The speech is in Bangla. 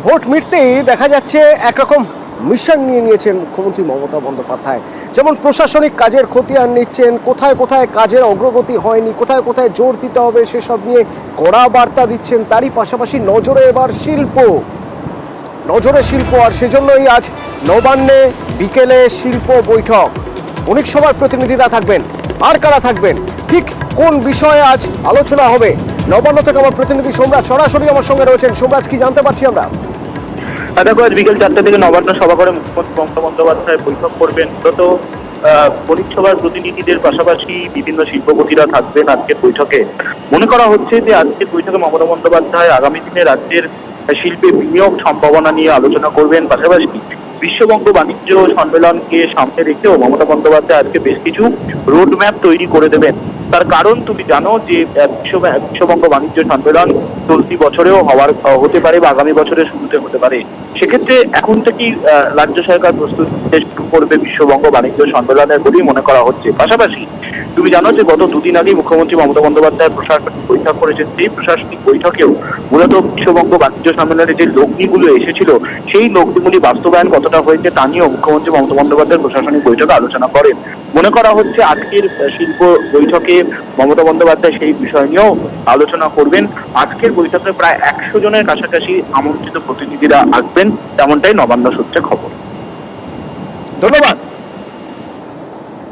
ভোট মিটতেই দেখা যাচ্ছে একরকম মিশন নিয়ে নিয়েছেন মুখ্যমন্ত্রী মমতা বন্দ্যোপাধ্যায়। যেমন প্রশাসনিক কাজের খতিয়ান নিচ্ছেন, কোথায় কোথায় কাজের অগ্রগতি হয়নি, কোথায় কোথায় জোর দিতে হবে সেসব নিয়ে কড়া বার্তা দিচ্ছেন। তারই পাশাপাশি নজরে এবার শিল্প, আর সেজন্যই আজ নবান্নে বিকেলে শিল্প বৈঠক। বণিক সভার প্রতিনিধিরা থাকবেন, আর কারা থাকবেন, ঠিক কোন বিষয়ে আজ আলোচনা হবে? নবান্ন থেকে আমার প্রতিনিধি সোমরাজ সরাসরি আমার সঙ্গে রয়েছেন। সোমরাজ, কি জানতে পারছি আমরা? দেখো, আজ বিকেল 4টা থেকে নবান্ন সভাঘরে মুখ্যমন্ত্রী মমতা বন্দ্যোপাধ্যায় বৈঠক করবেন। মূলত বণিক সভার প্রতিনিধিদের পাশাপাশি বিভিন্ন শিল্পপতিরা থাকবেন আজকের বৈঠকে। মনে করা হচ্ছে যে আজকের বৈঠকে মমতা বন্দ্যোপাধ্যায় আগামী দিনে রাজ্যের শিল্পে বিনিয়োগ সম্ভাবনা নিয়ে আলোচনা করবেন। পাশাপাশি বিশ্ববঙ্গ বাণিজ্য সম্মেলনকে সামনে রেখেও মমতা বন্দ্যোপাধ্যায় আজকে বেশ কিছু রোডম্যাপ তৈরি করে দেবেন। তার কারণ তুমি জানো যে বিশ্ববঙ্গ বাণিজ্য সম্মেলন চলতি বছরেও হতে পারে বা আগামী বছরের শুরুতে হতে পারে। সেক্ষেত্রে এখন থেকেই রাজ্য সরকার প্রস্তুতি শুরু করবে বিশ্ববঙ্গ বাণিজ্য সম্মেলনের বলেই মনে করা হচ্ছে। পাশাপাশি তুমি জানো যে গত দুদিন আগেই মুখ্যমন্ত্রী মমতা বন্দ্যোপাধ্যায় প্রশাসনিক বৈঠক করেছেন। সেই প্রশাসনিক বৈঠকেও মূলত বিশ্ববঙ্গ বাণিজ্য সম্মেলনে যে লগ্নিগুলো এসেছিল সেই লগ্নিগুলি বাস্তবায়ন কতটা হয়েছে তা নিয়েও মুখ্যমন্ত্রী মমতা বন্দ্যোপাধ্যায় প্রশাসনিক বৈঠকে আলোচনা করেন। মনে করা হচ্ছে আজকের শিল্প বৈঠকে মমতা বন্দ্যোপাধ্যায় সেই বিষয় নিয়েও আলোচনা করবেন। আজকের বৈঠকে প্রায় 100 জনের কাছাকাছি আমন্ত্রিত প্রতিনিধিরা আসবেন, তেমনটাই নবান্ন সূত্রে খবর। ধন্যবাদ।